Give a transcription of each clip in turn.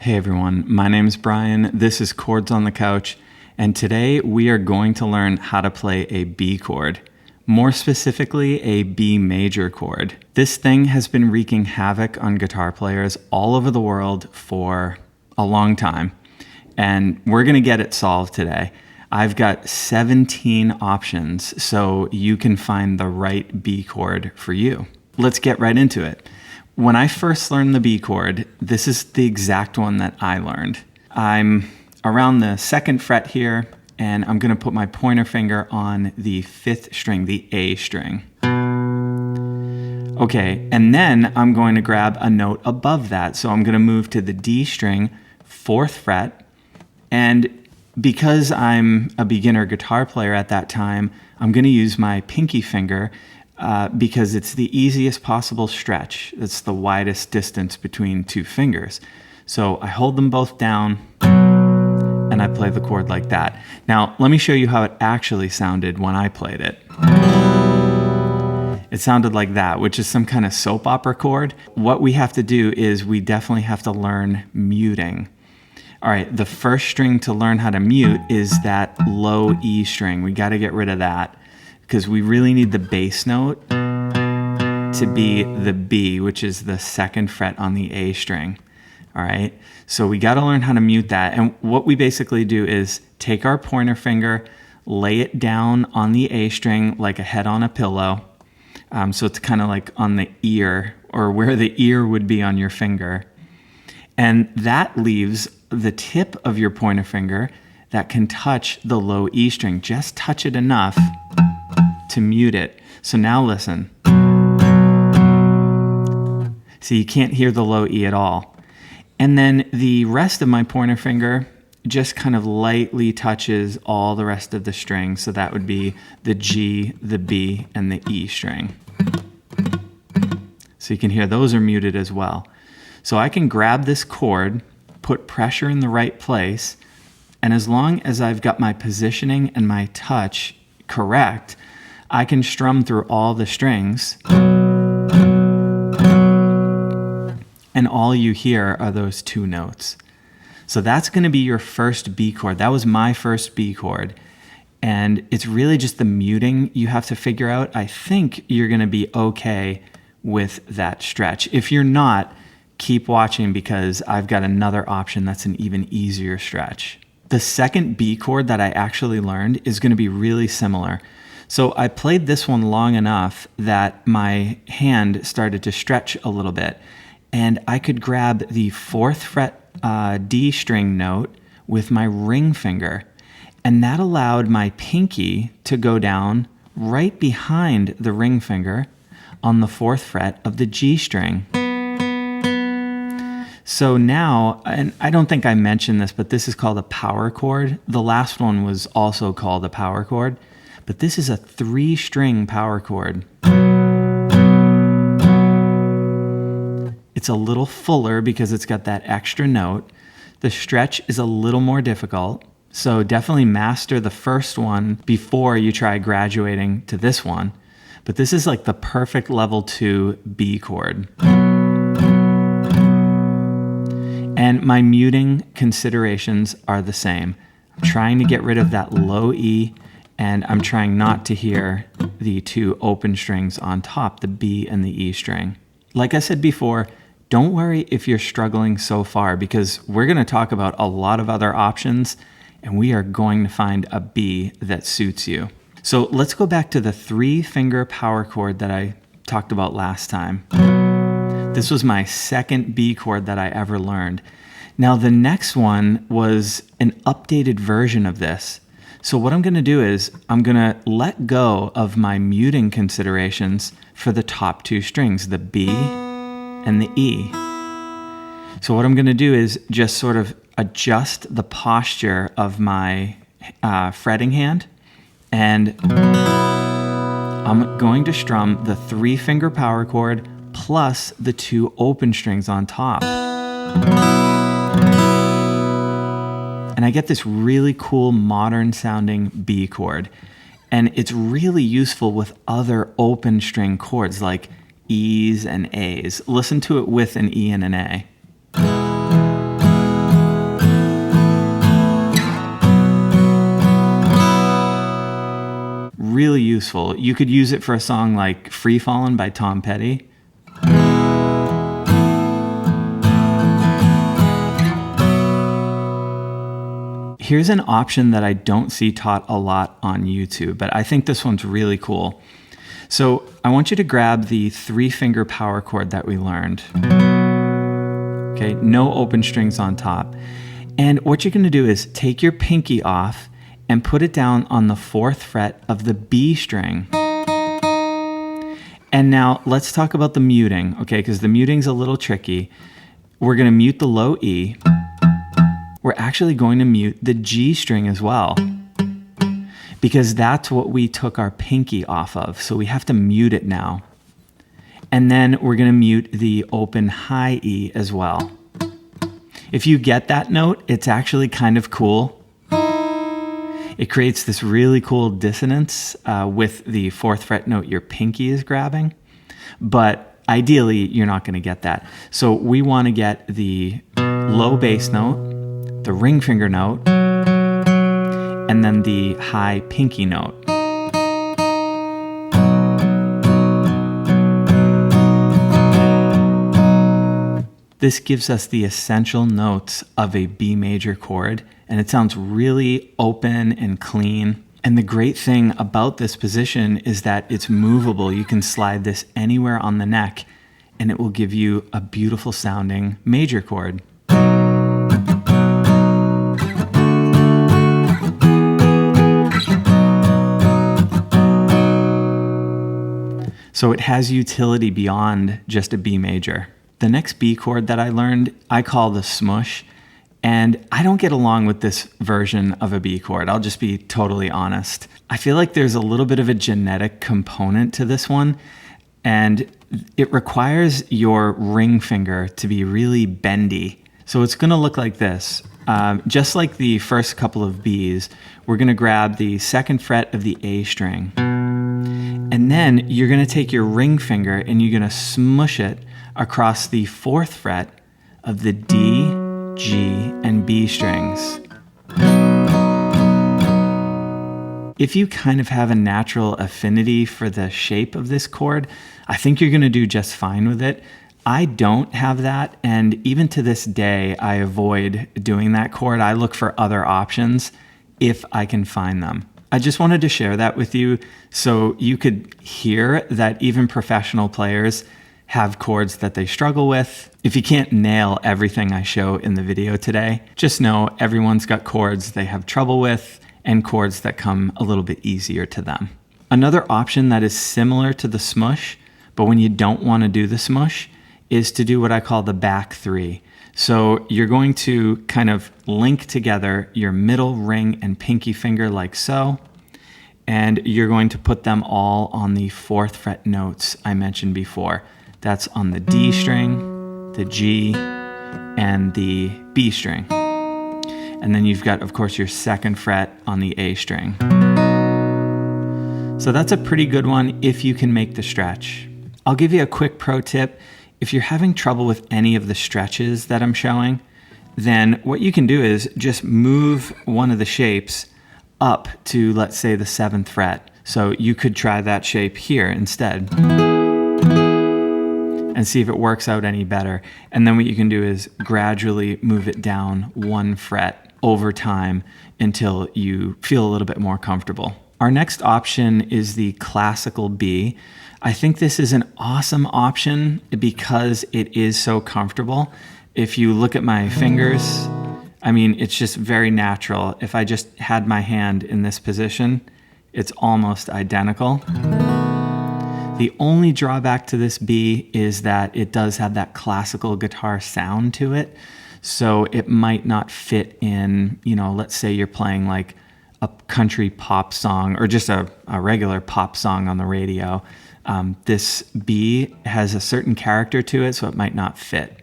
Hey everyone, my name is Brian, this is Chords on the Couch, and today we are going to learn how to play a B chord. More specifically, a B major chord. This thing has been wreaking havoc on guitar players all over the world for a long time, and we're going to get it solved today. I've got 17 options so you can find the right B chord for you. Let's get right into it. When I first learned the B chord, this is the exact one that I learned. I'm around the 2nd fret here, and I'm going to put my pointer finger on the 5th string, the A string. Okay, and then I'm going to grab a note above that. So I'm going to move to the D string, 4th fret, and because I'm a beginner guitar player at that time, I'm going to use my pinky finger because it's the easiest possible stretch. It's the widest distance between two fingers. So I hold them both down and I play the chord like that. Now, let me show you how it actually sounded when I played it. It sounded like that, which is some kind of soap opera chord. What we have to do is we definitely have to learn muting. All right, the first string to learn how to mute is that low E string. We got to get rid of that because we really need the bass note to be the B, which is the 2nd fret on the A string. All right, so we got to learn how to mute that. And what we basically do is take our pointer finger, lay it down on the A string like a head on a pillow. So it's kind of like on the ear, or where the ear would be on your finger. And that leaves the tip of your pointer finger that can touch the low E string. Just touch it enough to mute it. So now listen. So you can't hear the low E at all. And then the rest of my pointer finger just kind of lightly touches all the rest of the strings. So that would be the G, the B, and the E string. So you can hear those are muted as well. So I can grab this chord, put pressure in the right place, and as long as I've got my positioning and my touch correct, I can strum through all the strings, and all you hear are those two notes. So that's going to be your first B chord. That was my first B chord, and it's really just the muting you have to figure out. I think you're going to be okay with that stretch. If you're not, keep watching because I've got another option that's an even easier stretch. The second B chord that I actually learned is going to be really similar. So I played this one long enough that my hand started to stretch a little bit, and I could grab the 4th fret D string note with my ring finger, and that allowed my pinky to go down right behind the ring finger on the 4th fret of the G string. So now, and I don't think I mentioned this, but this is called a power chord. The last one was also called a power chord, but this is a 3-string power chord. It's a little fuller because it's got that extra note. The stretch is a little more difficult, so definitely master the first one before you try graduating to this one. But this is like the perfect level 2 B chord. And my muting considerations are the same. I'm trying to get rid of that low E, and I'm trying not to hear the two open strings on top, the B and the E string. Like I said before, don't worry if you're struggling so far because we're going to talk about a lot of other options, and we are going to find a B that suits you. So let's go back to the 3-finger power chord that I talked about last time. This was my second B chord that I ever learned. Now the next one was an updated version of this. So what I'm going to do is I'm going to let go of my muting considerations for the top 2 strings, the B and the E. So what I'm going to do is just sort of adjust the posture of my fretting hand, and I'm going to strum the 3-finger power chord plus the 2 open strings on top. And I get this really cool modern sounding B chord. And it's really useful with other open string chords like E's and A's. Listen to it with an E and an A. useful. You could use it for a song like Free Fallin' by Tom Petty. Here's an option that I don't see taught a lot on YouTube, but I think this one's really cool. So I want you to grab the 3-finger power chord that we learned. Okay, no open strings on top. And what you're gonna do is take your pinky off and put it down on the 4th fret of the B string. And now let's talk about the muting, okay, because the muting's a little tricky. We're gonna mute the low E. We're actually going to mute the G string as well, because that's what we took our pinky off of. So we have to mute it now. And then we're going to mute the open high E as well. If you get that note, it's actually kind of cool. It creates this really cool dissonance with the 4th fret note your pinky is grabbing. But ideally, you're not going to get that. So we want to get the low bass note, the ring finger note, and then the high pinky note. This gives us the essential notes of a B major chord, and it sounds really open and clean. And the great thing about this position is that it's movable. You can slide this anywhere on the neck, and it will give you a beautiful sounding major chord. So it has utility beyond just a B major. The next B chord that I learned, I call the smush, and I don't get along with this version of a B chord. I'll just be totally honest. I feel like there's a little bit of a genetic component to this one, and it requires your ring finger to be really bendy. So it's gonna look like this. Just like the first couple of Bs, we're gonna grab the 2nd fret of the A string. And then you're gonna take your ring finger and you're gonna smush it across the 4th fret of the D, G, and B strings. If you kind of have a natural affinity for the shape of this chord, I think you're gonna do just fine with it. I don't have that, and even to this day, I avoid doing that chord. I look for other options if I can find them. I just wanted to share that with you so you could hear that even professional players have chords that they struggle with. If you can't nail everything I show in the video today, just know everyone's got chords they have trouble with and chords that come a little bit easier to them. Another option that is similar to the smush, but when you don't want to do the smush, is to do what I call the back 3. So you're going to kind of link together your middle ring and pinky finger like so, and you're going to put them all on the 4th fret notes I mentioned before. That's on the D string, the G, and the B string. And then you've got, of course, your 2nd fret on the A string. So that's a pretty good one if you can make the stretch. I'll give you a quick pro tip. If you're having trouble with any of the stretches that I'm showing, then what you can do is just move one of the shapes up to, let's say, the 7th fret. So you could try that shape here instead and see if it works out any better. And then what you can do is gradually move it down 1 fret over time until you feel a little bit more comfortable. Our next option is the classical B. I think this is an awesome option because it is so comfortable. If you look at my fingers, I mean, it's just very natural. If I just had my hand in this position, it's almost identical. The only drawback to this B is that it does have that classical guitar sound to it. So it might not fit in, you know, let's say you're playing like a country pop song or just a regular pop song on the radio. This B has a certain character to it, so it might not fit.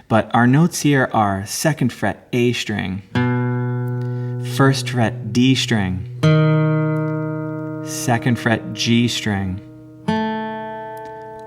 But our notes here are 2nd fret A string, 1st fret D string, 2nd fret G string,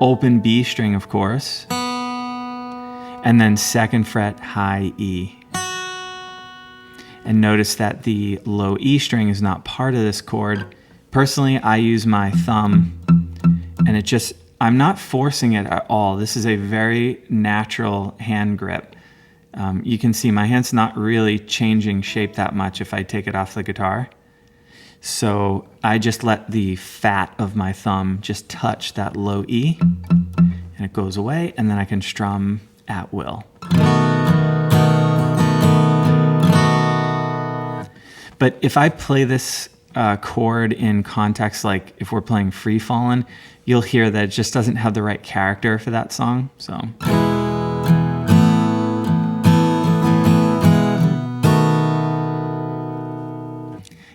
open B string, of course, and then 2nd fret high E. And notice that the low E string is not part of this chord, Personally, I use my thumb, and I'm not forcing it at all. This is a very natural hand grip. You can see my hand's not really changing shape that much if I take it off the guitar. So I just let the fat of my thumb just touch that low E, and it goes away, and then I can strum at will. But if I play this chord in context, like if we're playing Free Fallin', you'll hear that it just doesn't have the right character for that song. So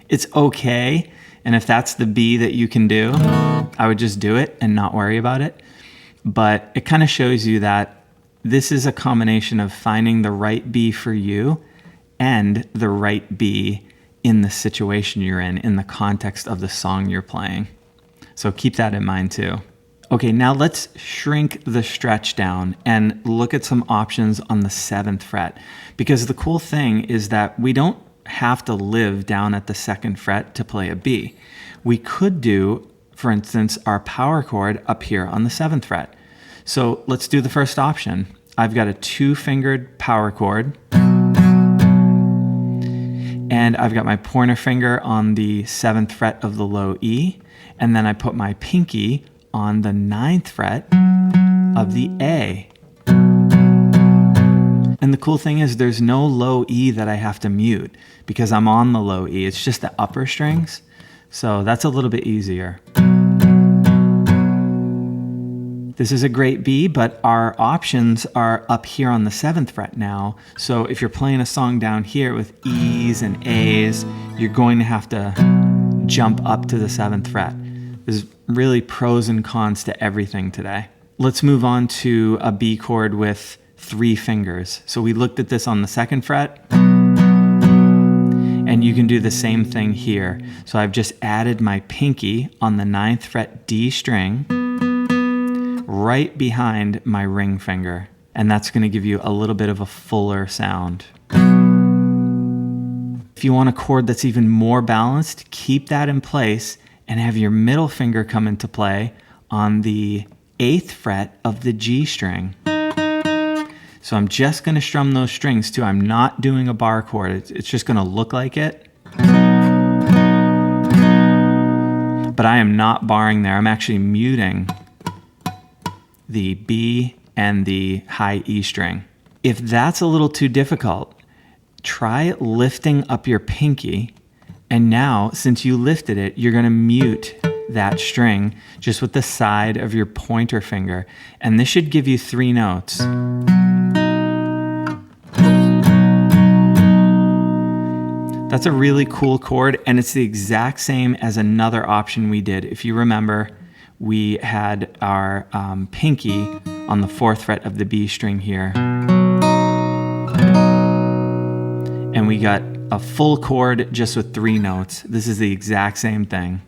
it's okay, and if that's the B that you can do, I would just do it and not worry about it. But it kind of shows you that this is a combination of finding the right B for you and the right B in the situation you're in the context of the song you're playing. So keep that in mind too. Okay, now let's shrink the stretch down and look at some options on the 7th fret. Because the cool thing is that we don't have to live down at the 2nd fret to play a B. We could do, for instance, our power chord up here on the 7th fret. So let's do the first option. I've got a 2-fingered power chord, and I've got my pointer finger on the 7th fret of the low E, and then I put my pinky on the 9th fret of the A. And the cool thing is there's no low E that I have to mute because I'm on the low E. It's just the upper strings. So that's a little bit easier. This is a great B, but our options are up here on the 7th fret now. So if you're playing a song down here with E's and A's, you're going to have to jump up to the 7th fret. There's really pros and cons to everything today. Let's move on to a B chord with 3 fingers. So we looked at this on the 2nd fret, and you can do the same thing here. So I've just added my pinky on the 9th fret D string right behind my ring finger, and that's going to give you a little bit of a fuller sound. If you want a chord that's even more balanced, keep that in place and have your middle finger come into play on the 8th fret of the G string. So I'm just going to strum those strings too. I'm not doing a bar chord. It's just going to look like it. But I am not barring there. I'm actually muting the B and the high E string. If that's a little too difficult, try lifting up your pinky, and now since you lifted it, you're going to mute that string just with the side of your pointer finger, and this should give you 3 notes. That's a really cool chord, and it's the exact same as another option we did. If you remember, we had our pinky on the 4th fret of the B string here. And we got a full chord just with 3 notes. This is the exact same thing.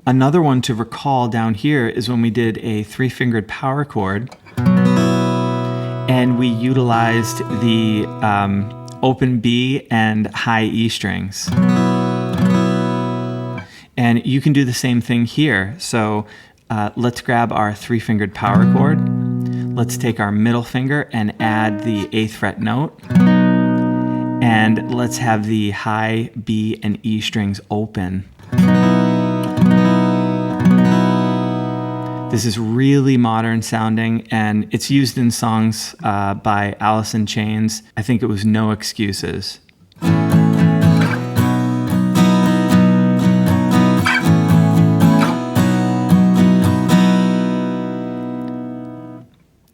Another one to recall down here is when we did a 3-fingered power chord, and we utilized the open B and high E strings. And you can do the same thing here. So let's grab our 3-fingered power chord. Let's take our middle finger and add the 8th fret note. And let's have the high B and E strings open. This is really modern sounding, and it's used in songs by Alice in Chains. I think it was No Excuses.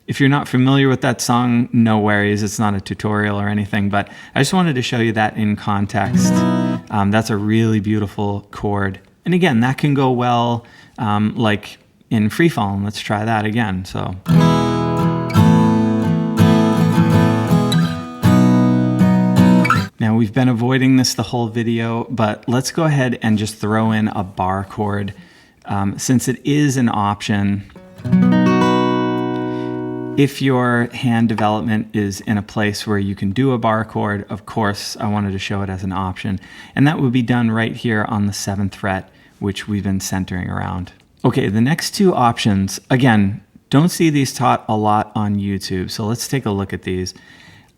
If you're not familiar with that song, no worries, it's not a tutorial or anything, but I just wanted to show you that in context. That's a really beautiful chord. And again, that can go well like in Free Fallin'. Let's try that again. So. Now we've been avoiding this the whole video, but let's go ahead and just throw in a bar chord since it is an option. If your hand development is in a place where you can do a bar chord, of course, I wanted to show it as an option. And that would be done right here on the 7th fret, which we've been centering around. Okay, the next two options, again, don't see these taught a lot on YouTube, so let's take a look at these.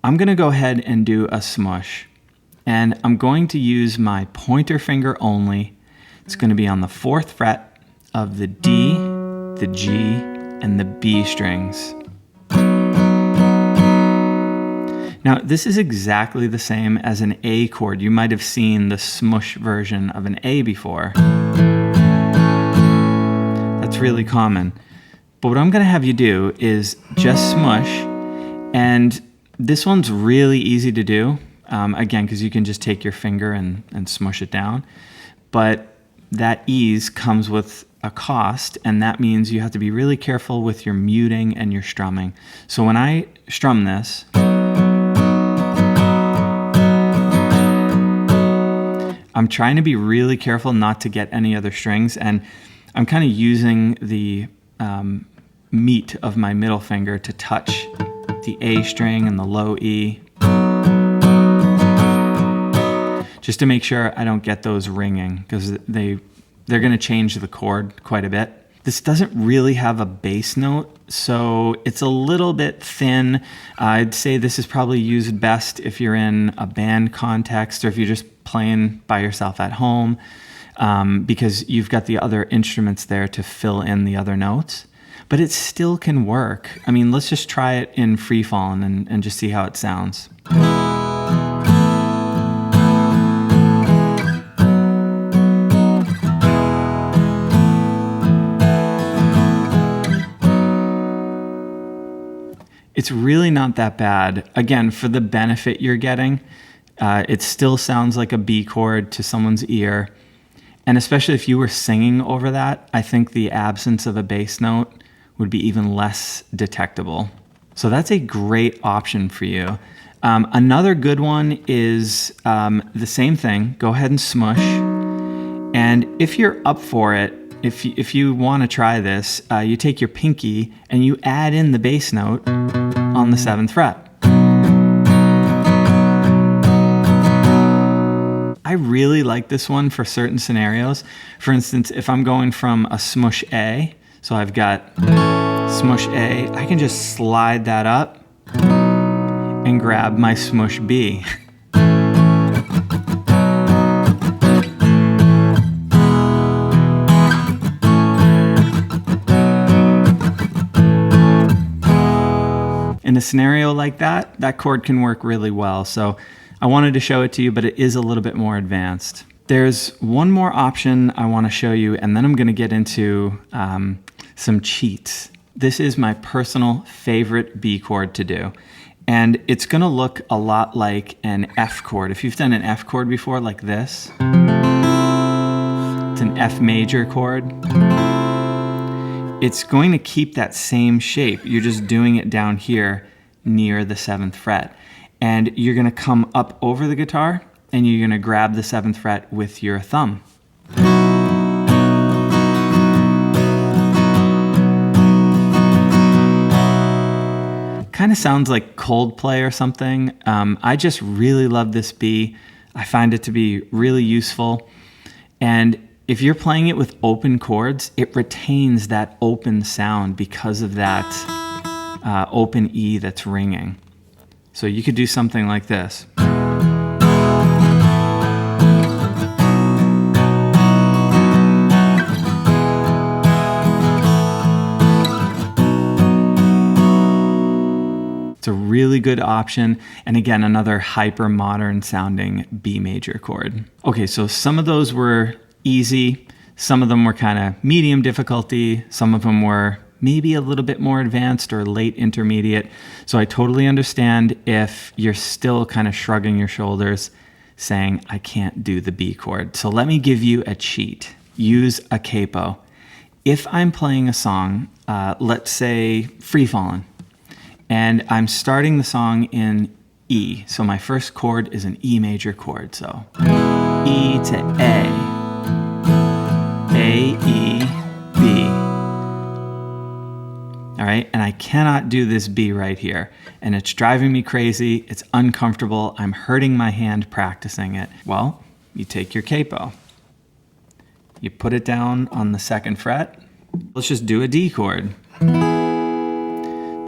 I'm gonna go ahead and do a smush, and I'm going to use my pointer finger only. It's gonna be on the 4th fret of the D, the G, and the B strings. Now, this is exactly the same as an A chord. You might have seen the smush version of an A before. That's really common. But what I'm gonna have you do is just smush, and this one's really easy to do, again, because you can just take your finger and smush it down. But that ease comes with a cost, and that means you have to be really careful with your muting and your strumming. So when I strum this, I'm trying to be really careful not to get any other strings, and I'm kind of using the meat of my middle finger to touch the A string and the low E, just to make sure I don't get those ringing, because they're going to change the chord quite a bit. This doesn't really have a bass note, so it's a little bit thin. I'd say this is probably used best if you're in a band context or if you're just playing by yourself at home, because you've got the other instruments there to fill in the other notes. But it still can work. I mean, let's just try it in free falling and just see how it sounds. It's really not that bad. Again, for the benefit you're getting, it still sounds like a B chord to someone's ear. And especially if you were singing over that, I think the absence of a bass note would be even less detectable. So that's a great option for you. Another good one is the same thing. Go ahead and smush. And if you're up for it, if you want to try this, you take your pinky and you add in the bass note on the 7th fret. I really like this one for certain scenarios. For instance, if I'm going from a smush A, so I've got smush A, I can just slide that up and grab my smush B. In a scenario like that, that chord can work really well. So I wanted to show it to you, but it is a little bit more advanced. There's one more option I want to show you, and then I'm going to get into some cheats. This is my personal favorite B chord to do. And it's going to look a lot like an F chord. If you've done an F chord before, like this, it's an F major chord. It's going to keep that same shape. You're just doing it down here near the 7th fret. And you're going to come up over the guitar and you're going to grab the 7th fret with your thumb. Kind of sounds like Coldplay or something. I just really love this B. I find it to be really useful. And if you're playing it with open chords, it retains that open sound because of that open E that's ringing. So you could do something like this. It's a really good option. And again, another hyper modern sounding B major chord. Okay, so some of those were easy. Some of them were kind of medium difficulty. Some of them were maybe a little bit more advanced or late intermediate. So I totally understand if you're still kind of shrugging your shoulders saying, I can't do the B chord. So let me give you a cheat. Use a capo. If I'm playing a song, let's say Free Fallin', and I'm starting the song in E. So my first chord is an E major chord. So E to A, E, B. all right? And I cannot do this B right here. And it's driving me crazy. It's uncomfortable. I'm hurting my hand practicing it. Well, you take your capo. You put it down on the 2nd fret. Let's just do a D chord.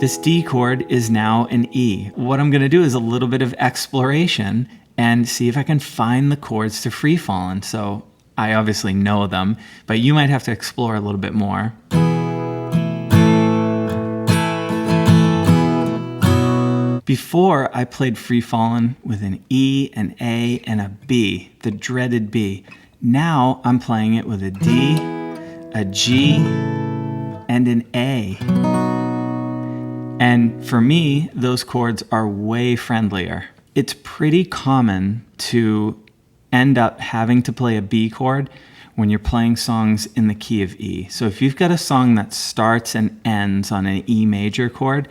This D chord is now an E. What I'm gonna do is a little bit of exploration and see if I can find the chords to free fall in. So I obviously know them, but you might have to explore a little bit more. Before, I played free fallin' with an E, an A, and a B, the dreaded B. Now I'm playing it with a D, a G, and an A. And for me, those chords are way friendlier. It's pretty common to end up having to play a B chord when you're playing songs in the key of E. So if you've got a song that starts and ends on an E major chord,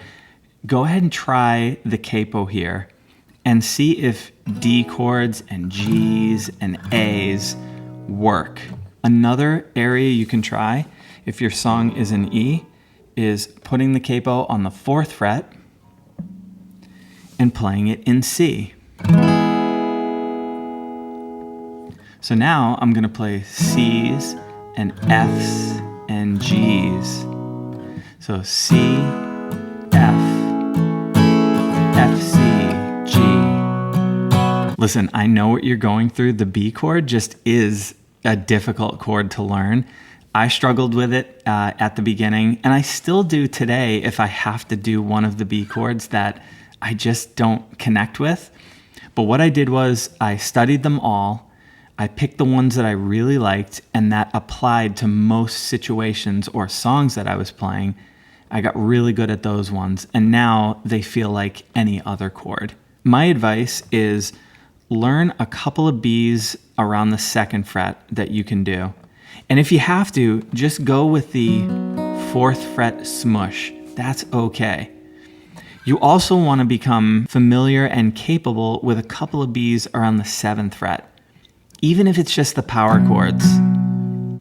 go ahead and try the capo here and see if D chords and Gs and As work. Another area you can try if your song is in E is putting the capo on the 4th fret and playing it in C. So now I'm gonna play Cs and Fs and Gs. So C, F, F, C, G. Listen, I know what you're going through. The B chord just is a difficult chord to learn. I struggled with it at the beginning, and I still do today if I have to do one of the B chords that I just don't connect with. But what I did was I studied them all. I picked the ones that I really liked and that applied to most situations or songs that I was playing. I got really good at those ones, and now they feel like any other chord. My advice is learn a couple of Bs around the 2nd fret that you can do. And if you have to, just go with the 4th fret smush. That's okay. You also want to become familiar and capable with a couple of Bs around the 7th fret, even if it's just the power chords.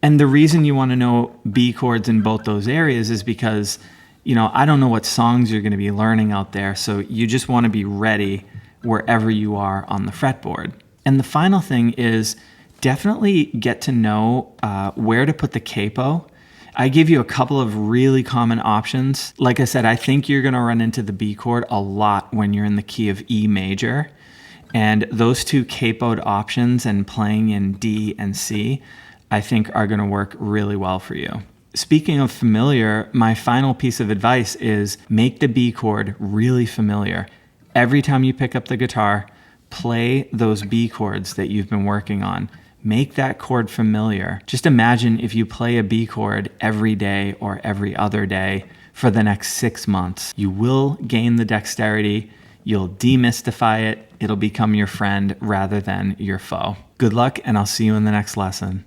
And the reason you want to know B chords in both those areas is because, I don't know what songs you're going to be learning out there, so you just want to be ready wherever you are on the fretboard. And the final thing is definitely get to know where to put the capo. I give you a couple of really common options. Like I said, I think you're going to run into the B chord a lot when you're in the key of E major. And those two capoed options and playing in D and C, I think are going to work really well for you. Speaking of familiar, my final piece of advice is make the B chord really familiar. Every time you pick up the guitar, play those B chords that you've been working on. Make that chord familiar. Just imagine if you play a B chord every day or every other day for the next 6 months. You will gain the dexterity. You'll demystify it. It'll become your friend rather than your foe. Good luck, and I'll see you in the next lesson.